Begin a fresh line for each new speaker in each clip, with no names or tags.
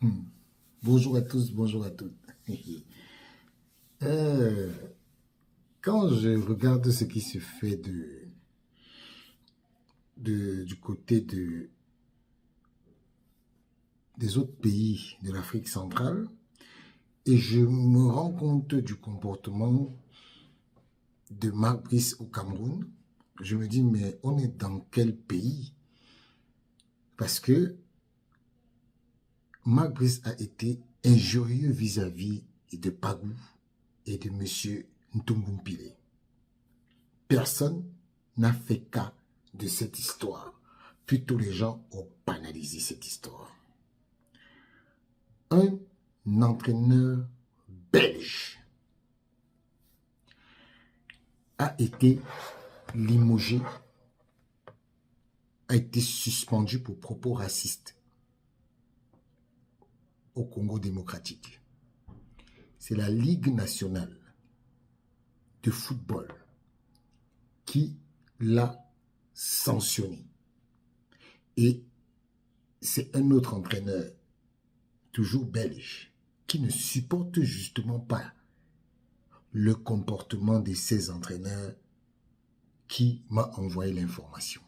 Hmm. Bonjour à tous, bonjour à toutes. Euh, Quand je regarde ce qui se fait du côté des autres pays de l'Afrique centrale, et je me rends compte du comportement de Marc Brice au Cameroun, je me dis, mais on est dans quel pays? Parce que Marc Brice a été injurieux vis-à-vis de Pagou et de M. Ntumbumpile. Personne n'a fait cas de cette histoire. Puis tous les gens ont banalisé cette histoire. Un entraîneur belge a été limogé, a été suspendu pour propos racistes au Congo démocratique. C'est la Ligue nationale de football qui l'a sanctionné. Et c'est un autre entraîneur, toujours belge, qui ne supporte justement pas le comportement de ces entraîneurs qui m'a envoyé l'information.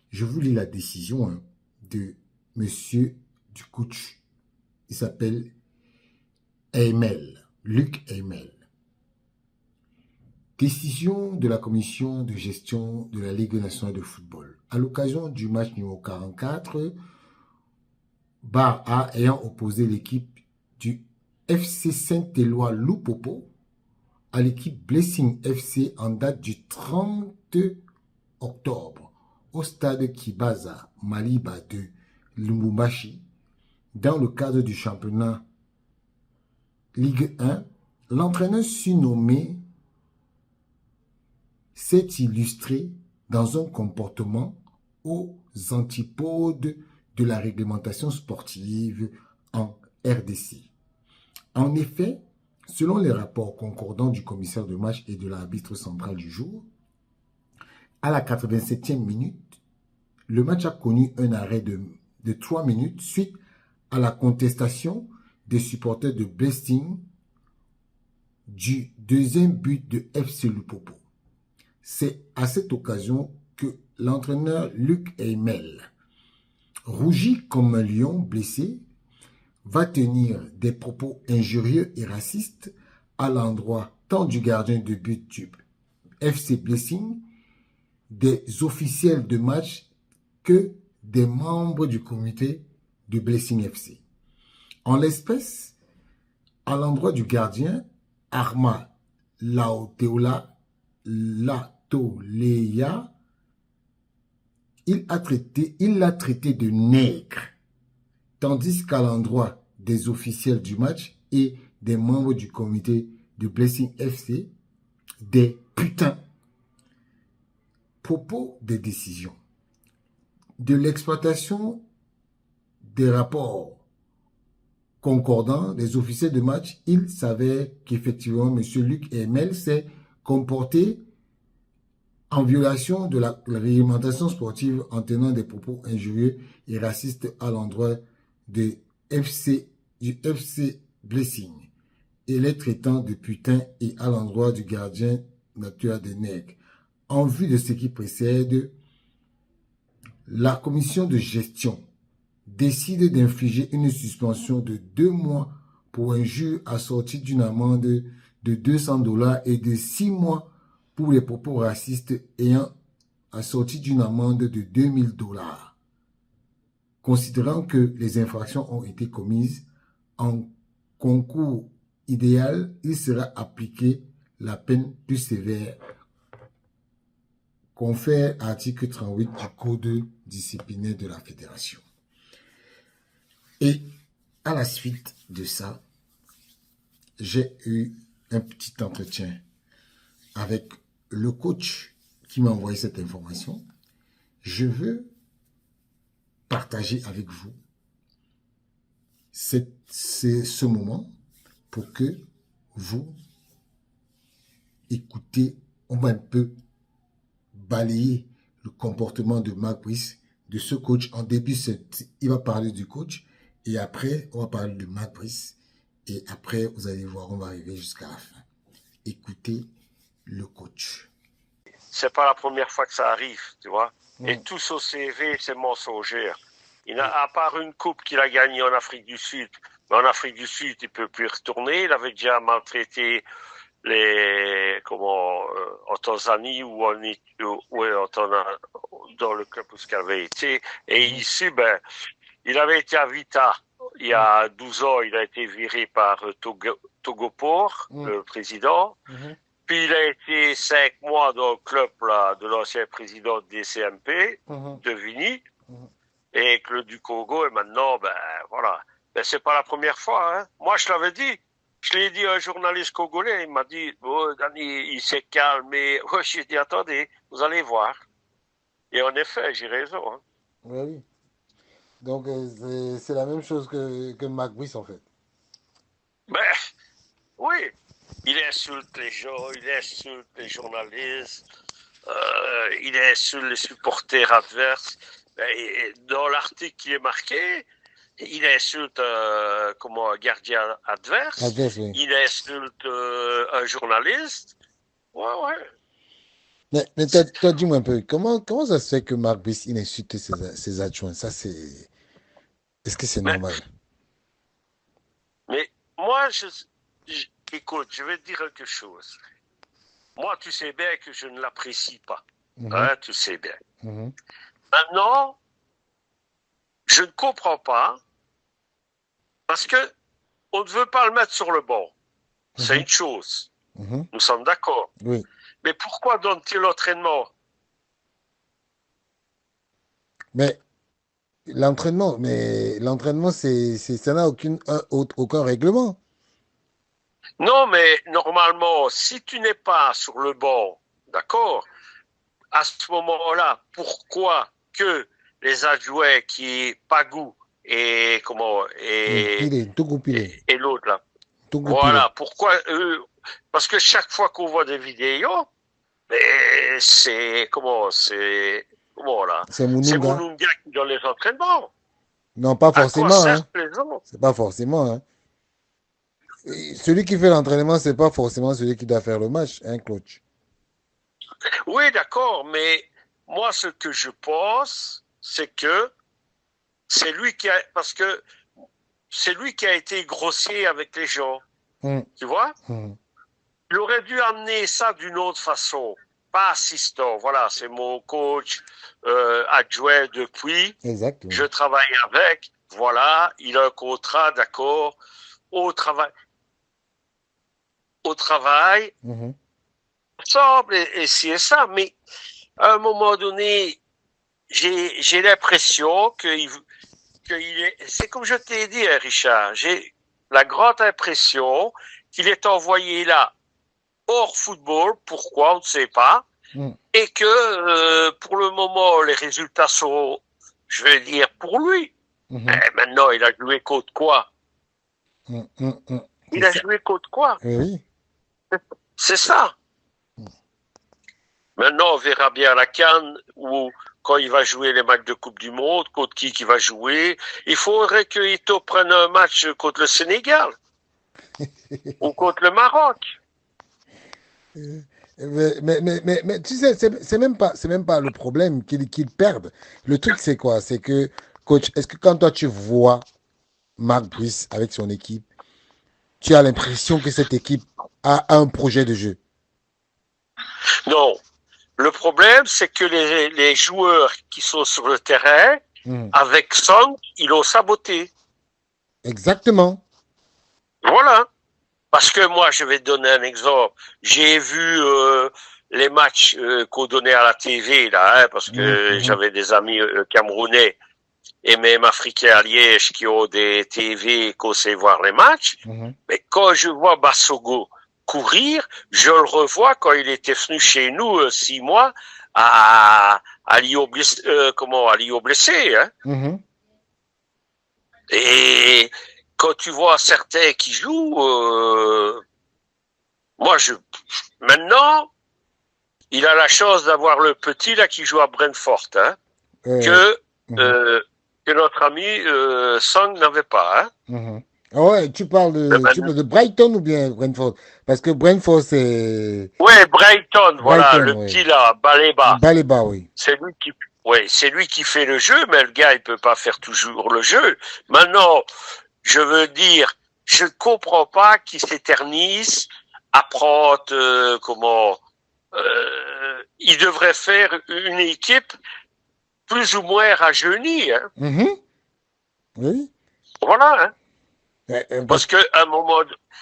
Je vous lis la décision de monsieur du coach. Il s'appelle Luc Eymel. Décision de la commission de gestion de la Ligue nationale de football. À l'occasion du match numéro 44, Bar A ayant opposé l'équipe du FC Saint-Éloi Loupopo à l'équipe Blessing FC en date du 30 octobre au stade Kibaza Maliba de Lubumbashi dans le cadre du championnat Ligue 1, l'entraîneur surnommé s'est illustré dans un comportement aux antipodes de la réglementation sportive en RDC. En effet, selon les rapports concordants du commissaire de match et de l'arbitre central du jour, à la 87e minute, le match a connu un arrêt de 3 minutes suite à la contestation des supporters de Blessing du deuxième but de FC Lupopo. C'est à cette occasion que l'entraîneur Luc Eymel, rougi comme un lion blessé, va tenir des propos injurieux et racistes à l'endroit tant du gardien de but du FC Blessing, des officiels de match que des membres du comité de Blessing FC. En l'espèce, à l'endroit du gardien, Arma Laoteola Latoleya, il l'a traité de nègre, tandis qu'à l'endroit des officiels du match et des membres du comité de Blessing FC, des putains. Propos des décisions. De l'exploitation des rapports concordants des officiels de match, il s'avère qu'effectivement, M. Luc Eymel s'est comporté en violation de la réglementation sportive en tenant des propos injurieux et racistes à l'endroit du FC Blessing et les traitant de putain et à l'endroit du gardien nature des nègres. En vue de ce qui précède, la commission de gestion décide d'infliger une suspension de 2 mois pour injure assortie d'une amende de $200 et de 6 mois pour les propos racistes ayant assorti d'une amende de $2000. Considérant que les infractions ont été commises en concours idéal, il sera appliqué la peine plus sévère confère article 38 du Code disciplinaire de la Fédération. Et à la suite de ça, j'ai eu un petit entretien avec le coach qui m'a envoyé cette information. Je veux partager avec vous ce moment pour que vous écoutez, on va un peu balayer le comportement de Marc Brice, de ce coach. En début, il va parler du coach Et après, on va parler de Marc Brice. Et après, vous allez voir, on va arriver jusqu'à la fin. Écoutez le coach.
C'est pas la première fois que ça arrive, tu vois. Et tout son CV, c'est mensonger. À part une coupe qu'il a gagnée en Afrique du Sud, mais en Afrique du Sud, il peut plus y retourner. Il avait déjà maltraité en Tanzanie ou dans le club où il avait été. Et ici, il avait été à Vita. Il y a 12 ans, il a été viré par Togopor, le président. Puis il a été 5 mois dans le club là, de l'ancien président des CMP, de Vini, et que le du Congo. Et maintenant, voilà. C'est pas la première fois. Hein. Moi, je l'avais dit. Je l'ai dit à un journaliste congolais. Il m'a dit, oh, Dani, il s'est calmé. Oh, j'ai dit, attendez, vous allez voir. Et en effet, j'ai raison. Hein.
Oui. Donc, c'est la même chose que Marc Brice, en fait.
Oui. Il insulte les gens, il insulte les journalistes, il insulte les supporters adverses. Et dans l'article qui est marqué, il insulte un gardien adverse,
Oui.
il insulte un journaliste. Ouais.
Mais toi, dis-moi un peu, comment ça se fait que Marc Brice, il insulte ses adjoints? Ça, c'est... Est-ce que c'est normal?
Mais moi, écoute, je vais te dire quelque chose. Moi, tu sais bien que je ne l'apprécie pas. Hein, tu sais bien. Maintenant, je ne comprends pas parce que on ne veut pas le mettre sur le banc. C'est une chose. Nous sommes d'accord.
Oui.
Mais pourquoi donne-t-il l'entraînement?
Mais l'entraînement, ça n'a aucun règlement.
Non, mais normalement, si tu n'es pas sur le banc, d'accord, à ce moment-là, pourquoi que les adjoints qui Pagou et l'autre là, voilà, pourquoi eux? Parce que chaque fois qu'on voit des vidéos, c'est Moununga qui donne les entraînements.
Non, pas forcément. C'est pas forcément. Hein. Celui qui fait l'entraînement, c'est pas forcément celui qui doit faire le match, hein, coach.
Oui, d'accord, mais moi, ce que je pense, c'est que c'est lui qui a été grossier avec les gens. Tu vois? Il aurait dû amener ça d'une autre façon, pas assistant. Voilà, c'est mon coach adjoint depuis.
Exactement.
Je travaille avec. Voilà, il a un contrat, d'accord. Au travail. Ensemble, et c'est ça. Mais à un moment donné, j'ai l'impression c'est comme je t'ai dit, Richard, j'ai la grande impression qu'il est envoyé là hors football. Pourquoi, on ne sait pas. Et que pour le moment, les résultats sont, je vais dire, pour lui. Maintenant, il a joué contre quoi? Il a joué contre quoi?
Oui.
C'est ça. Maintenant, on verra bien à la CAN où quand il va jouer les matchs de Coupe du Monde, contre qui va jouer. Il faudrait que Ito prenne un match contre le Sénégal ou contre le Maroc.
Mais tu sais, c'est même pas le problème qu'ils perdent. Le truc, c'est quoi? C'est que, coach, est-ce que quand toi tu vois Marc Brice avec son équipe, tu as l'impression que cette équipe a un projet de jeu?
Non. Le problème, c'est que les joueurs qui sont sur le terrain, avec Song, ils l'ont saboté.
Exactement.
Voilà. Parce que moi, je vais te donner un exemple. J'ai vu les matchs qu'on donnait à la TV, là, hein, parce que j'avais des amis camerounais et même africains à Liège qui ont des TV qu'on sait voir les matchs. Mais quand je vois Bassogo courir, je le revois quand il était venu chez nous 6 mois à Lyon blessé, hein. Et quand tu vois certains qui jouent, maintenant, il a la chance d'avoir le petit là qui joue à Brentford, hein, que notre ami Song n'avait pas. Hein.
Ah ouais, tu parles de Brighton ou bien Brentford? Parce que Brentford, c'est
Oui, Brighton, voilà,
Brighton,
le
oui.
petit là, Baleba.
Baleba, oui.
C'est lui qui fait le jeu, mais le gars, il peut pas faire toujours le jeu. Maintenant, je veux dire, je ne comprends pas qu'il s'éternise à prendre, il devrait faire une équipe plus ou moins rajeunie. Hein.
Oui.
Voilà. Hein.
Parce
Parce qu'à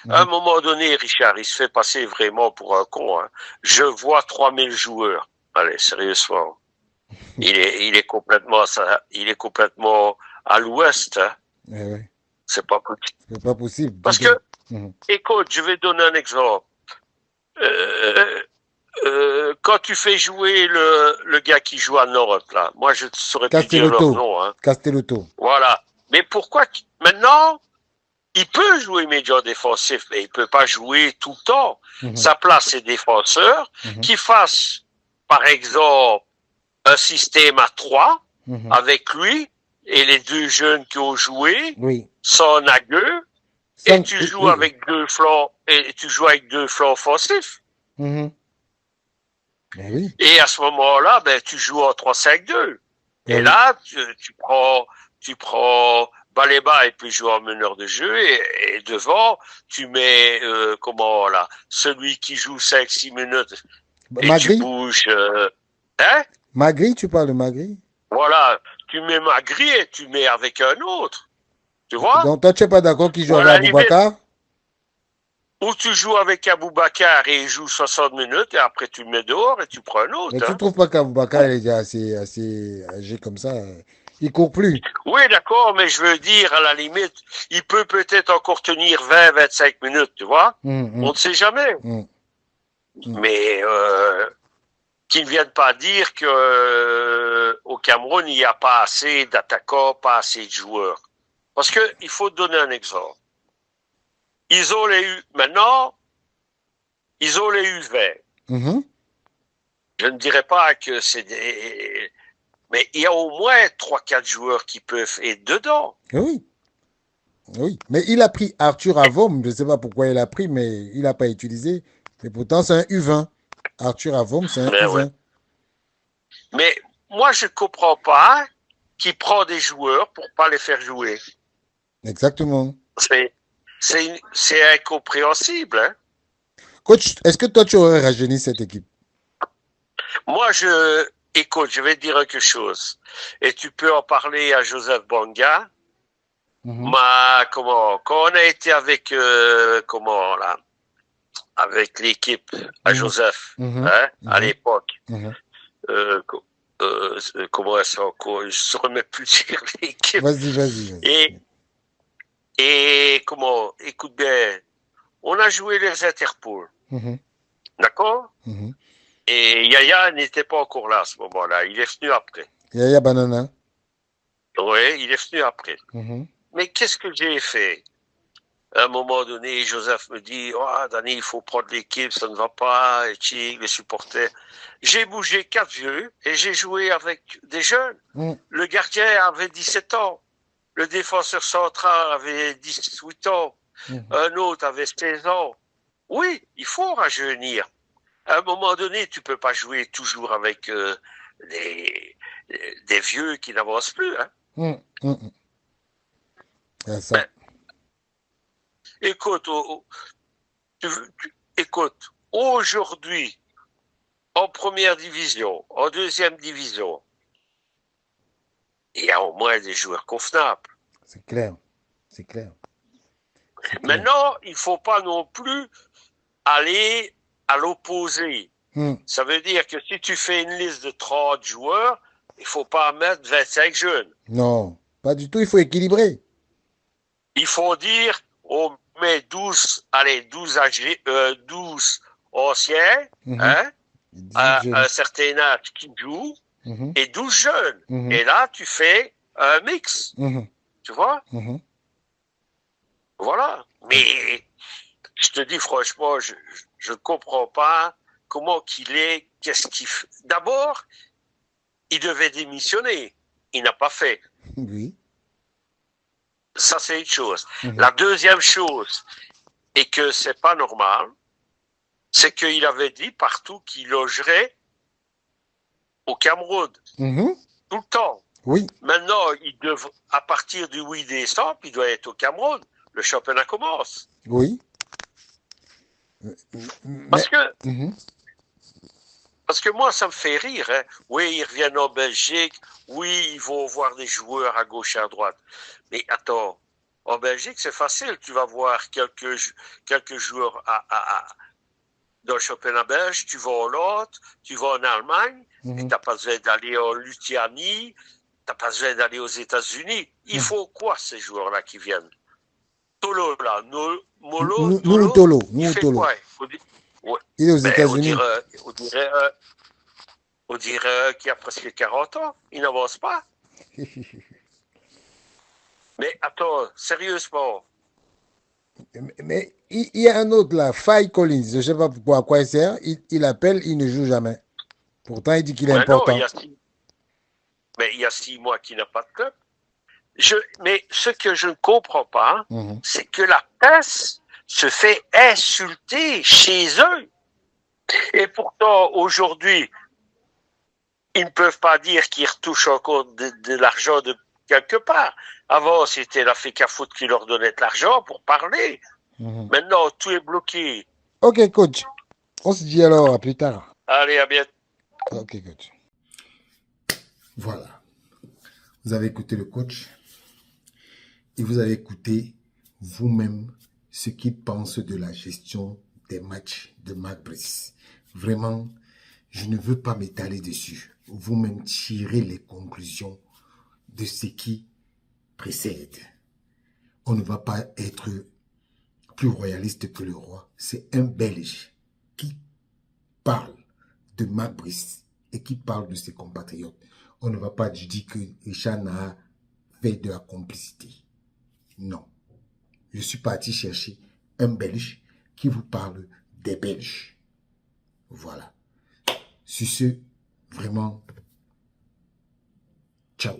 un moment donné, Richard, il se fait passer vraiment pour un con. Hein. Je vois 3000 joueurs. Allez, sérieusement. Il est complètement à l'ouest. Hein.
ouais.
C'est pas possible.
C'est pas possible.
Parce que, écoute, je vais donner un exemple. Quand tu fais jouer le gars qui joue à Nantes, là, moi je ne saurais plus dire leur nom. Hein.
Castellotto.
Voilà. Mais pourquoi maintenant, il peut jouer médian défensif, mais il peut pas jouer tout le temps. Sa place, c'est défenseur qui fasse, par exemple, un système à 3 avec lui et les deux jeunes qui ont joué, sans Nagueux, et tu joues avec deux flancs offensifs.
Oui.
Et à ce moment-là, ben, tu joues en 3-5-2. Et là, tu prends Baleba et puis joue en meneur de jeu et devant, tu mets, celui qui joue 5-6 minutes et
Magri?
tu bouges, hein?
Magri, tu parles de Magri?
Voilà. Tu mets Magri et tu mets avec un autre. Tu vois?
Donc, toi, tu n'es pas d'accord qu'il joue avec Aboubacar?
Ou tu joues avec Aboubacar et il joue 60 minutes et après tu le mets dehors et tu prends un autre.
Mais tu ne trouves pas qu'Aboubacar est déjà assez âgé comme ça? Il court plus.
Oui, d'accord, mais je veux dire, à la limite, il peut peut-être encore tenir 20-25 minutes, tu vois? On ne sait jamais. Mais qu'ils ne viennent pas dire que au Cameroun, il n'y a pas assez d'attaquants, pas assez de joueurs. Parce que il faut donner un exemple. Ils ont les U20. Je ne dirais pas que c'est des... Mais il y a au moins 3-4 joueurs qui peuvent être dedans.
Oui. Oui. Mais il a pris Arthur Avom. Je ne sais pas pourquoi il a pris, mais il n'a pas utilisé. Mais pourtant, c'est un U20. Arthur Avom, c'est un U20. Ouais.
Mais moi, je ne comprends pas qu'il prend des joueurs pour ne pas les faire jouer.
Exactement.
C'est incompréhensible. Hein?
Coach, est-ce que toi, tu aurais rajeuni cette équipe?
Moi, écoute, je vais te dire quelque chose. Et tu peux en parler à Joseph Banga. Quand on a été avec, avec l'équipe à Joseph, à l'époque, comment ça encore, je ne saurais même plus dire l'équipe.
Vas-y.
Et écoute bien, on a joué les Interpol. D'accord? Et Yaya n'était pas encore là à ce moment-là. Il est venu après.
Yaya Banana?
Oui, il est venu après. Mais qu'est-ce que j'ai fait? À un moment donné, Joseph me dit, Danny, il faut prendre l'équipe, ça ne va pas, et les supporters. J'ai bougé 4 vieux et j'ai joué avec des jeunes. Le gardien avait 17 ans. Le défenseur central avait 18 ans. Un autre avait 16 ans. Oui, il faut rajeunir. À un moment donné, tu peux pas jouer toujours avec des vieux qui n'avancent plus. Hein.
Ça.
Écoute, écoute, aujourd'hui, en première division, en deuxième division, il y a au moins des joueurs convenables.
C'est clair.
Maintenant, il ne faut pas non plus aller à l'opposé. Ça veut dire que si tu fais une liste de 30 joueurs, il ne faut pas mettre 25 jeunes.
Non, pas du tout, il faut équilibrer.
Il faut dire, on met 12 anciens, à un certain âge qui jouent, et 12 jeunes. Et là, tu fais un mix. Tu vois? Voilà. Mais je te dis franchement, je ne comprends pas comment qu'est-ce qu'il fait. D'abord, il devait démissionner. Il n'a pas fait.
Oui.
Ça, c'est une chose.
Mhm.
La deuxième chose, et que c'est pas normal, c'est qu'il avait dit partout qu'il logerait au Cameroun,
Mhm.
tout le temps.
Oui.
Maintenant, à partir du 8 décembre, il doit être au Cameroun. Le championnat commence.
Oui.
Parce
Mais.
que,
Mhm.
parce que moi, ça me fait rire. Hein. Oui, ils reviennent en Belgique. Oui, ils vont voir des joueurs à gauche et à droite. Mais attends, en Belgique, c'est facile. Tu vas voir quelques joueurs dans le championnat belge. Tu vas en Hollande, tu vas en Allemagne. Mais
Mhm.
tu n'as pas besoin d'aller en Lituanie. Tu n'as pas besoin d'aller aux États-Unis. Il faut quoi, ces joueurs-là qui viennent? Tolo, là. Tolo, il fait
Tolo.
quoi? Ouais.
Il est aux
Ben,
États-Unis.
on dirait qu'il a presque 40 ans. Il n'avance pas. Mais attends, sérieusement.
Mais il y a un autre là, Faye Collins. Je ne sais pas pourquoi, à quoi il sert. Il appelle, il ne joue jamais. Pourtant, il dit qu'il est
Mais non,
important.
il y a 6 mois qu'il n'a pas de club. Mais ce que je ne comprends pas,
Mhm.
c'est que la presse se fait insulter chez eux. Et pourtant, aujourd'hui, ils ne peuvent pas dire qu'ils retouchent encore de l'argent de quelque part. Avant, c'était la FECAFOOT qui leur donnait de l'argent pour parler.
Mhm.
Maintenant, tout est bloqué.
Ok, coach. On se dit alors à plus tard.
Allez, à bientôt.
Ok, coach.
Voilà. Vous avez écouté le coach et vous avez écouté vous-même ce qu'il pense de la gestion des matchs de Marc Brice. Vraiment, je ne veux pas m'étaler dessus. Vous-même tirez les conclusions de ce qui précède. On ne va pas être plus royaliste que le roi. C'est un Belge qui parle de Marc Brice et qui parle de ses compatriotes. On ne va pas dire que Richard n'a fait de la complicité. Non. Je suis parti chercher un Belge qui vous parle des Belges. Voilà. Sur ce, vraiment, ciao.